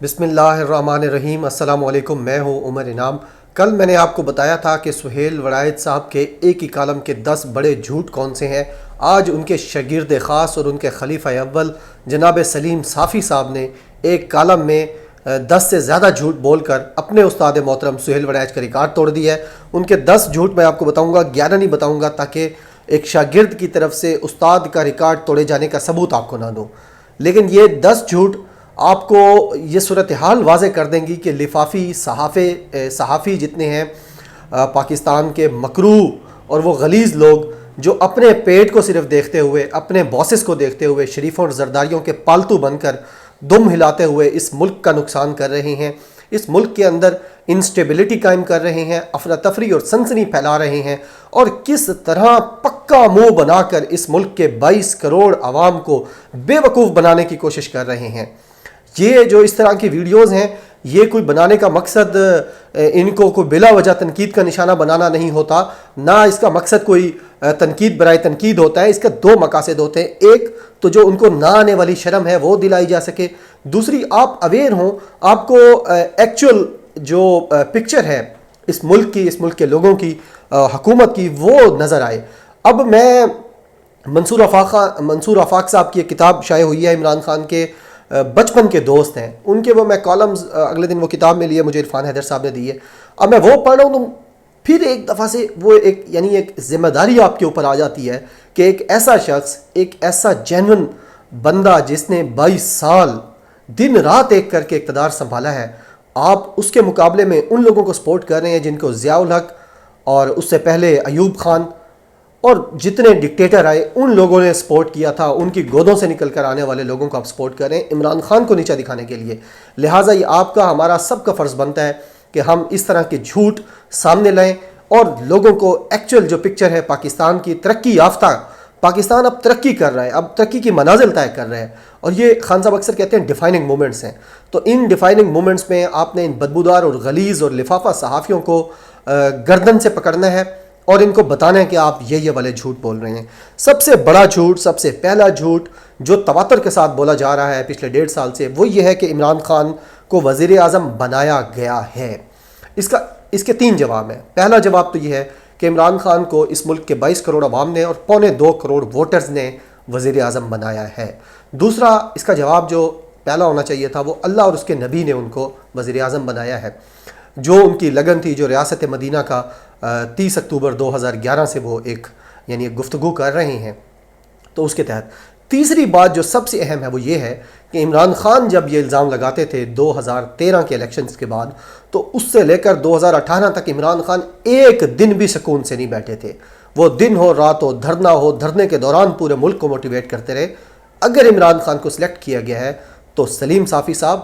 بسم اللہ الرحمن الرحیم۔ السلام علیکم، میں ہوں عمر انعام۔ کل میں نے آپ کو بتایا تھا کہ سہیل وڑائچ صاحب کے ایک ہی کالم کے 10 بڑے جھوٹ کون سے ہیں۔ آج ان کے شاگرد خاص اور ان کے خلیفہ اول جناب سلیم صافی صاحب نے ایک کالم میں 10 سے زیادہ جھوٹ بول کر اپنے استاد محترم سہیل وڑائچ کا ریکارڈ توڑ دیا ہے۔ ان کے 10 جھوٹ میں آپ کو بتاؤں گا، 11 نہیں بتاؤں گا، تاکہ ایک شاگرد کی طرف سے استاد کا ریکارڈ توڑے جانے کا ثبوت آپ کو نہ دوں۔ لیکن یہ 10 جھوٹ آپ کو یہ صورتحال واضح کر دیں گی کہ لفافی صحافی جتنے ہیں پاکستان کے مکروہ اور وہ غلیظ لوگ جو اپنے پیٹ کو صرف دیکھتے ہوئے، اپنے باسز کو دیکھتے ہوئے، شریفوں اور زرداریوں کے پالتو بن کر دم ہلاتے ہوئے اس ملک کا نقصان کر رہے ہیں، اس ملک کے اندر انسٹیبلٹی قائم کر رہے ہیں، افراتفری اور سنسنی پھیلا رہے ہیں، اور کس طرح پکا منہ بنا کر اس ملک کے 22 کروڑ عوام کو بے وقوف بنانے کی کوشش کر رہے ہیں۔ یہ جو اس طرح کی ویڈیوز ہیں، یہ کوئی بنانے کا مقصد ان کو کوئی بلا وجہ تنقید کا نشانہ بنانا نہیں ہوتا، نہ اس کا مقصد کوئی تنقید برائے تنقید ہوتا ہے۔ اس کا 2 مقاصد ہوتے ہیں، ایک تو جو ان کو نہ آنے والی شرم ہے وہ دلائی جا سکے، دوسری آپ اویئر ہوں، آپ کو ایکچول جو پکچر ہے اس ملک کی، اس ملک کے لوگوں کی، حکومت کی، وہ نظر آئے۔ اب میں منصور آفاق صاحب کی ایک کتاب شائع ہوئی ہے، عمران خان کے بچپن کے دوست ہیں، ان کے وہ میں کالمز اگلے دن وہ کتاب میں لیے، مجھے عرفان حیدر صاحب نے دی ہے۔ اب میں وہ پڑھ رہا ہوں تو پھر ایک دفعہ سے وہ ایک ذمہ داری آپ کے اوپر آ جاتی ہے کہ ایک ایسا شخص، ایک ایسا جینون بندہ جس نے 22 سال دن رات ایک کر کے اقتدار سنبھالا ہے، آپ اس کے مقابلے میں ان لوگوں کو سپورٹ کر رہے ہیں جن کو ضیاء الحق اور اس سے پہلے ایوب خان اور جتنے ڈکٹیٹر آئے ان لوگوں نے سپورٹ کیا تھا، ان کی گودوں سے نکل کر آنے والے لوگوں کو آپ سپورٹ کر رہے ہیں عمران خان کو نیچا دکھانے کے لیے۔ لہٰذا یہ آپ کا، ہمارا سب کا فرض بنتا ہے کہ ہم اس طرح کے جھوٹ سامنے لائیں اور لوگوں کو ایکچوئل جو پکچر ہے پاکستان کی ترقی یافتہ، پاکستان اب ترقی کر رہا ہے، اب ترقی کی منازل طے کر رہا ہے، اور یہ خان صاحب اکثر کہتے ہیں ڈیفائننگ مومنٹس ہیں۔ تو ان ڈیفائننگ مومنٹس میں آپ نے ان بدبودار اور غلیظ اور لفافہ صحافیوں کو گردن سے پکڑنا ہے اور ان کو بتانا ہے کہ آپ یہ والے جھوٹ بول رہے ہیں۔ سب سے بڑا جھوٹ، سب سے پہلا جھوٹ جو تواتر کے ساتھ بولا جا رہا ہے پچھلے 1.5 سال سے، وہ یہ ہے کہ عمران خان کو وزیر اعظم بنایا گیا ہے۔ اس کے 3 جواب ہیں۔ پہلا جواب تو یہ ہے کہ عمران خان کو اس ملک کے 22 کروڑ عوام نے اور 1.25 کروڑ ووٹرز نے وزیر اعظم بنایا ہے۔ دوسرا اس کا جواب جو پہلا ہونا چاہیے تھا، وہ اللہ اور اس کے نبی نے ان کو وزیر اعظم بنایا ہے۔ جو ان کی لگن تھی، جو ریاست مدینہ کا 30 اکتوبر 2011 سے وہ ایک گفتگو کر رہے ہیں، تو اس کے تحت تیسری بات جو سب سے اہم ہے وہ یہ ہے کہ عمران خان جب یہ الزام لگاتے تھے 2013 کے الیکشنز کے بعد، تو اس سے لے کر 2018 تک عمران خان ایک دن بھی سکون سے نہیں بیٹھے تھے۔ وہ دن ہو رات ہو، دھرنا ہو، دھرنے کے دوران پورے ملک کو موٹیویٹ کرتے رہے۔ اگر عمران خان کو سلیکٹ کیا گیا ہے تو سلیم صافی صاحب،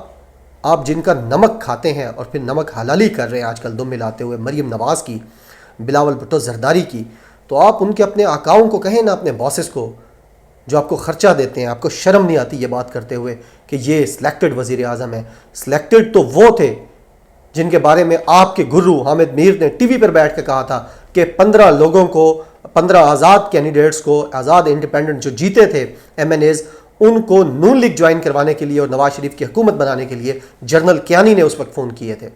آپ جن کا نمک کھاتے ہیں اور پھر نمک حلالی کر رہے ہیں آج کل دم ملاتے ہوئے، مریم نواز کی، بلاول بھٹو زرداری کی، تو آپ ان کے اپنے آقاؤں کو کہیں نا، اپنے باسز کو جو آپ کو خرچہ دیتے ہیں، آپ کو شرم نہیں آتی یہ بات کرتے ہوئے کہ یہ سلیکٹڈ وزیر اعظم ہے؟ سلیکٹڈ تو وہ تھے جن کے بارے میں آپ کے گرو حامد میر نے ٹی وی پر بیٹھ کے کہا تھا کہ 15 لوگوں کو، 15 آزاد کینڈیڈیٹس کو، آزاد انڈیپینڈنٹ جو جیتے تھے ایم این ایز، ان کو نون لیگ جوائن کروانے کے لیے اور نواز شریف کی حکومت بنانے کے لیے جنرل کیانی نے اس وقت فون کیے تھے۔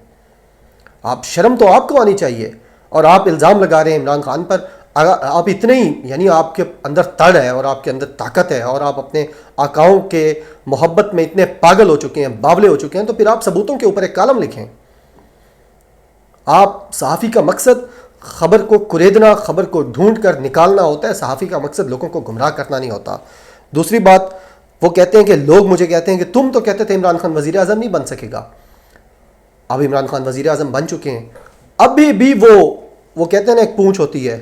آپ شرم تو آپ کو آنی چاہیے، اور آپ الزام لگا رہے ہیں عمران خان پر۔ آپ اتنے ہی آپ کے اندر تڑ ہے اور آپ کے اندر طاقت ہے اور آپ اپنے آقاؤں کے محبت میں اتنے پاگل ہو چکے ہیں، باولے ہو چکے ہیں، تو پھر آپ ثبوتوں کے اوپر ایک کالم لکھیں۔ آپ صحافی کا مقصد خبر کو کریدنا، خبر کو ڈھونڈ کر نکالنا ہوتا ہے، صحافی کا مقصد لوگوں کو گمراہ کرنا نہیں ہوتا۔ دوسری بات، وہ کہتے ہیں کہ لوگ مجھے کہتے ہیں کہ تم تو کہتے تھے عمران خان وزیر اعظم نہیں بن سکے گا۔ اب عمران خان وزیر اعظم بن چکے ہیں، ابھی بھی وہ کہتے ہیں نا ایک پونچھ ہوتی ہے،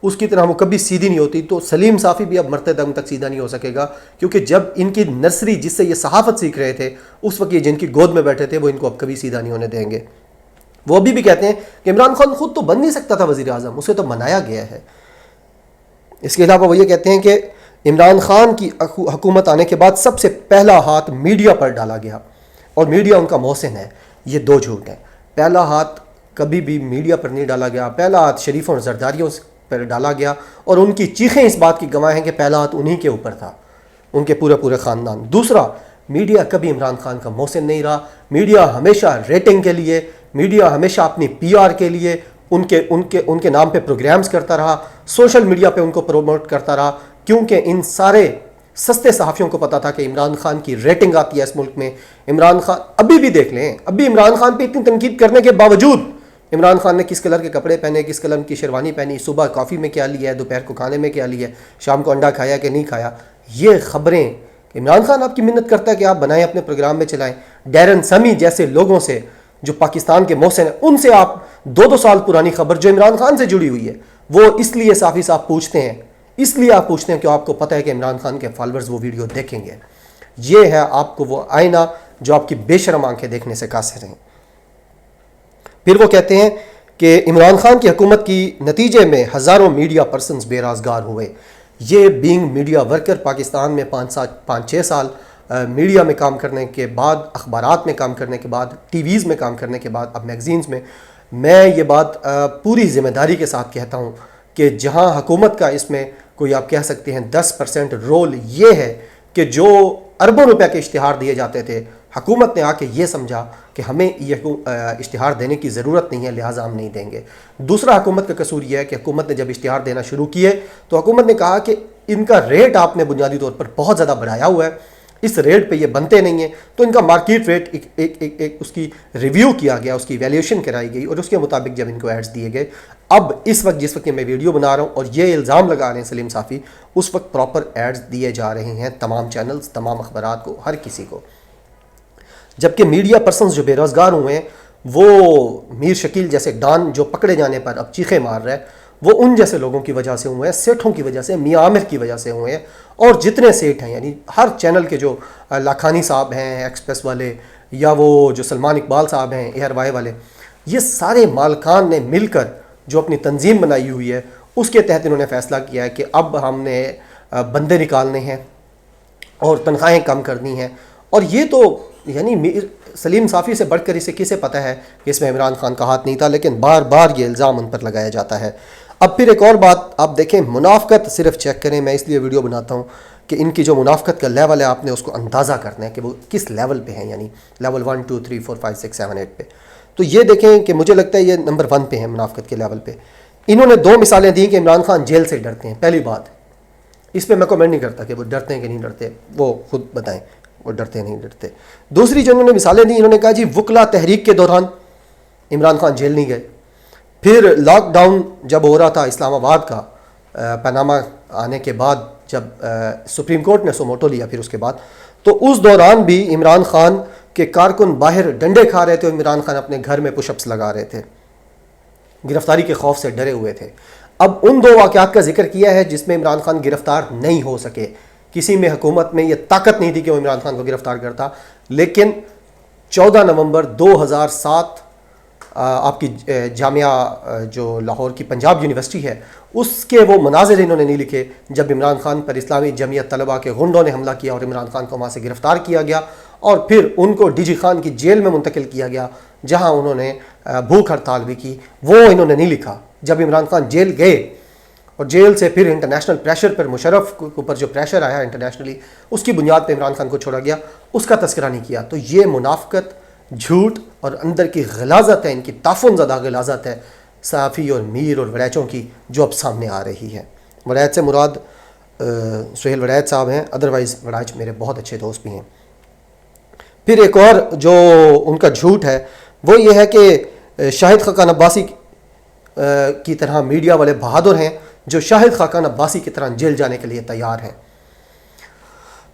اس کی طرح وہ کبھی سیدھی نہیں ہوتی۔ تو سلیم صافی بھی اب مرتے دم تک سیدھا نہیں ہو سکے گا، کیونکہ جب ان کی نرسری جس سے یہ صحافت سیکھ رہے تھے، اس وقت یہ جن کی گود میں بیٹھے تھے، وہ ان کو اب کبھی سیدھا نہیں ہونے دیں گے۔ وہ ابھی بھی کہتے ہیں کہ عمران خان خود تو بن نہیں سکتا تھا وزیر اعظم، اسے تو بنایا گیا ہے۔ اس کے علاوہ وہ یہ کہتے ہیں کہ عمران خان کی حکومت آنے کے بعد سب سے پہلا ہاتھ میڈیا پر ڈالا گیا اور میڈیا ان کا محسن ہے۔ یہ 2 جھوٹ ہیں۔ پہلا ہاتھ کبھی بھی میڈیا پر نہیں ڈالا گیا، پہلا ہاتھ شریفوں اور زرداریوں پر ڈالا گیا، اور ان کی چیخیں اس بات کی گواہ ہیں کہ پہلا ہاتھ انہی کے اوپر تھا، ان کے پورے خاندان۔ دوسرا، میڈیا کبھی عمران خان کا محسن نہیں رہا. میڈیا ہمیشہ ریٹنگ کے لیے، میڈیا ہمیشہ اپنی پی آر کے لیے ان کے نام پہ پروگرامز کرتا رہا، سوشل میڈیا پہ ان کو پروموٹ کرتا رہا، کیونکہ ان سارے سستے صحافیوں کو پتا تھا کہ عمران خان کی ریٹنگ آتی ہے اس ملک میں. عمران خان ابھی بھی دیکھ لیں، ابھی عمران خان پہ اتنی تنقید کرنے کے باوجود عمران خان نے کس کلر کے کپڑے پہنے، کس کلر کی شیروانی پہنی، صبح کافی میں کیا لیا ہے، دوپہر کو کھانے میں کیا لیا ہے، شام کو انڈا کھایا کہ نہیں کھایا، یہ خبریں عمران خان آپ کی منت کرتا ہے کہ آپ بنائیں، اپنے پروگرام میں چلائیں. ڈیرن سمی جیسے لوگوں سے جو پاکستان کے محسن ہیں، ان سے آپ 2 سال پرانی خبر جو عمران خان سے جڑی ہوئی ہے، وہ اس لیے صافی صاحب پوچھتے ہیں، اس لیے آپ پوچھتے ہیں کہ آپ کو پتہ ہے کہ عمران خان کے فالورز وہ ویڈیو دیکھیں گے. یہ ہے آپ کو وہ آئینہ جو آپ کی بے شرم آنکھیں دیکھنے سے قاصر ہیں. پھر وہ کہتے ہیں کہ عمران خان کی حکومت کی نتیجے میں ہزاروں میڈیا پرسنز بے روزگار ہوئے. یہ بینگ میڈیا ورکر پاکستان میں 5-6 سال میڈیا میں کام کرنے کے بعد، اخبارات میں کام کرنے کے بعد، ٹی ویز میں کام کرنے کے بعد، اب میگزینز میں یہ بات پوری ذمہ داری کے ساتھ کہتا ہوں کہ جہاں حکومت کا اس میں کوئی آپ کہہ سکتے ہیں 10% رول یہ ہے کہ جو اربوں روپے کے اشتہار دیے جاتے تھے، حکومت نے آ کے یہ سمجھا کہ ہمیں یہ اشتہار دینے کی ضرورت نہیں ہے، لہٰذا ہم نہیں دیں گے. دوسرا حکومت کا قصور یہ ہے کہ حکومت نے جب اشتہار دینا شروع کیے تو حکومت نے کہا کہ ان کا ریٹ آپ نے بنیادی طور پر بہت زیادہ بڑھایا ہوا ہے، اس ریٹ پہ یہ بنتے نہیں ہیں، تو ان کا مارکیٹ ریٹ ایک اس کی ریویو کیا گیا، اس کی ایویلیوشن کرائی گئی، اور اس کے مطابق جب ان کو ایڈز دیے گئے. اب اس وقت جس وقت میں ویڈیو بنا رہا ہوں اور یہ الزام لگا رہے ہیں سلیم صافی، اس وقت پراپر ایڈز دیے جا رہے ہیں تمام چینلز، تمام اخبارات کو، ہر کسی کو. جبکہ میڈیا پرسنز جو بے روزگار ہوئے ہیں، وہ میر شکیل جیسے ڈان جو پکڑے جانے پر اب چیخیں مار رہا ہے، وہ ان جیسے لوگوں کی وجہ سے ہوئے ہیں، سیٹھوں کی وجہ سے، میاں عامر کی وجہ سے ہوئے ہیں. اور جتنے سیٹ ہیں، یعنی ہر چینل کے جو لاکھانی صاحب ہیں ایکسپریس والے، یا وہ جو سلمان اقبال صاحب ہیں ایئر وائی والے، یہ سارے مالکان نے مل کر جو اپنی تنظیم بنائی ہوئی ہے، اس کے تحت انہوں نے فیصلہ کیا ہے کہ اب ہم نے بندے نکالنے ہیں اور تنخواہیں کم کرنی ہیں. اور یہ تو یعنی سلیم صافی سے بڑھ کر اسے کسے پتہ ہے کہ اس میں عمران خان کا ہاتھ نہیں تھا، لیکن بار بار یہ الزام ان پر لگایا جاتا ہے. اب پھر ایک اور بات آپ دیکھیں، منافقت صرف چیک کریں، میں اس لیے ویڈیو بناتا ہوں کہ ان کی جو منافقت کا لیول ہے آپ نے اس کو اندازہ کرنا ہے کہ وہ کس لیول پہ ہیں، یعنی لیول 1 2 3 4 5 6 7 8 پہ. تو یہ دیکھیں کہ مجھے لگتا ہے یہ نمبر 1 پہ ہیں منافقت کے لیول پہ. انہوں نے 2 مثالیں دی کہ عمران خان جیل سے ڈرتے ہیں. پہلی بات، اس پہ میں کمنٹ نہیں کرتا کہ وہ ڈرتے ہیں کہ نہیں ڈرتے، وہ خود بتائیں وہ ڈرتے نہیں ڈرتے. دوسری جو انہوں نے مثالیں دی، انہوں نے کہا جی وکلا تحریک کے دوران عمران خان جیل نہیں گئے. پھر لاک ڈاؤن جب ہو رہا تھا اسلام آباد کا، پاناما آنے کے بعد جب سپریم کورٹ نے سوموٹو لیا، پھر اس کے بعد تو اس دوران بھی عمران خان کے کارکن باہر ڈنڈے کھا رہے تھے، اور عمران خان اپنے گھر میں پش اپس لگا رہے تھے، گرفتاری کے خوف سے ڈرے ہوئے تھے. اب ان 2 واقعات کا ذکر کیا ہے جس میں عمران خان گرفتار نہیں ہو سکے. کسی میں حکومت میں یہ طاقت نہیں تھی کہ وہ عمران خان کو گرفتار کرتا. لیکن 14 نومبر 2007 آپ کی جامعہ جو لاہور کی پنجاب یونیورسٹی ہے، اس کے وہ مناظر انہوں نے نہیں لکھے جب عمران خان پر اسلامی جمعیت طلبہ کے غنڈوں نے حملہ کیا اور عمران خان کو وہاں سے گرفتار کیا گیا، اور پھر ان کو ڈی جی خان کی جیل میں منتقل کیا گیا جہاں انہوں نے بھوک ہڑتال بھی کی. وہ انہوں نے نہیں لکھا. جب عمران خان جیل گئے اور جیل سے پھر انٹرنیشنل پریشر پر، مشرف کے اوپر جو پریشر آیا انٹرنیشنلی، اس کی بنیاد پہ عمران خان کو چھوڑا گیا، اس کا تذکرہ نہیں کیا. تو یہ منافقت، جھوٹ اور اندر کی غلاظت ہے، ان کی تعفن زدہ غلاظت ہے صحافی اور میر اور وڑیچوں کی، جو اب سامنے آ رہی ہے. وڑیچ سے مراد سہیل وڑیچ صاحب ہیں، ادروائز وڑیچ میرے بہت اچھے دوست بھی ہیں. پھر ایک اور جو ان کا جھوٹ ہے وہ یہ ہے کہ شاہد خاقان عباسی کی طرح میڈیا والے بہادر ہیں جو شاہد خاقان عباسی کی طرح جیل جانے کے لیے تیار ہیں.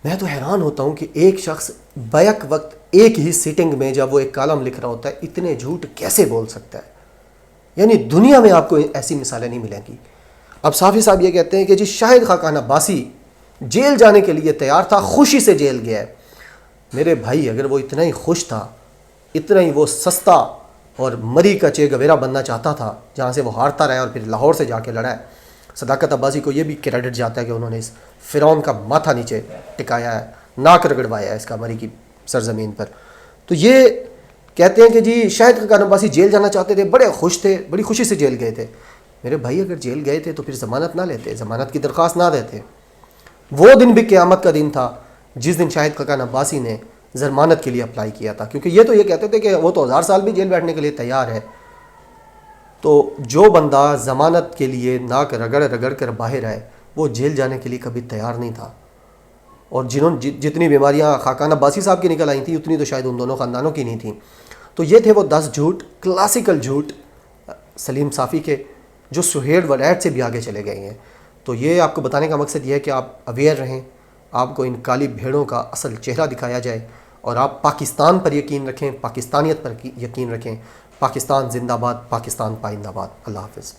میں تو حیران ہوتا ہوں کہ ایک شخص بیک وقت ایک ہی سیٹنگ میں جب وہ ایک کالم لکھ رہا ہوتا ہے اتنے جھوٹ کیسے بول سکتا ہے. یعنی دنیا میں آپ کو ایسی مثالیں نہیں ملیں گی. اب صافی صاحب یہ کہتے ہیں کہ جی شاہد خاقان عباسی جیل جانے کے لیے تیار تھا، خوشی سے جیل گیا ہے. میرے بھائی اگر وہ اتنا ہی خوش تھا، اتنا ہی وہ سستا اور مری کا چے گویرا بننا چاہتا تھا جہاں سے وہ ہارتا رہا اور پھر لاہور سے جا کے لڑا ہے. صداقت عباسی کو یہ بھی کریڈٹ جاتا ہے کہ انہوں نے اس فرعون کا ماتھا نیچے ٹکایا ہے، ناک رگڑوایا ہے اس کا مری کی سرزمین پر. تو یہ کہتے ہیں کہ جی شاہد خاقان عباسی جیل جانا چاہتے تھے، بڑے خوش تھے، بڑی خوشی سے جیل گئے تھے. میرے بھائی اگر جیل گئے تھے تو پھر ضمانت نہ لیتے، ضمانت کی درخواست نہ دیتے. وہ دن بھی قیامت کا دن تھا. جس دن شاہد خاقان عباسی نے ضمانت کے لیے اپلائی کیا تھا، کیونکہ یہ تو یہ کہتے تھے کہ وہ تو 1000 سال بھی جیل بیٹھنے کے لیے تیار ہے. تو جو بندہ ضمانت کے لیے ناک رگڑ رگڑ کر باہر آئے وہ جیل جانے کے لیے کبھی تیار نہیں تھا. اور جتنی بیماریاں خاقان عباسی صاحب کی نکل آئی تھیں اتنی تو شاید ان دونوں خاندانوں کی نہیں تھیں. تو یہ تھے وہ 10 جھوٹ، کلاسیکل جھوٹ سلیم صافی کے، جو سہیل ولایت سے بھی آگے چلے گئے ہیں. تو یہ آپ کو بتانے کا مقصد یہ ہے کہ آپ اویئر رہیں، آپ کو ان کالی بھیڑوں کا اصل چہرہ دکھایا جائے، اور آپ پاکستان پر یقین رکھیں، پاکستانیت پر یقین رکھیں. پاکستان زندہ باد، پاکستان پائندہ باد. اللہ حافظ.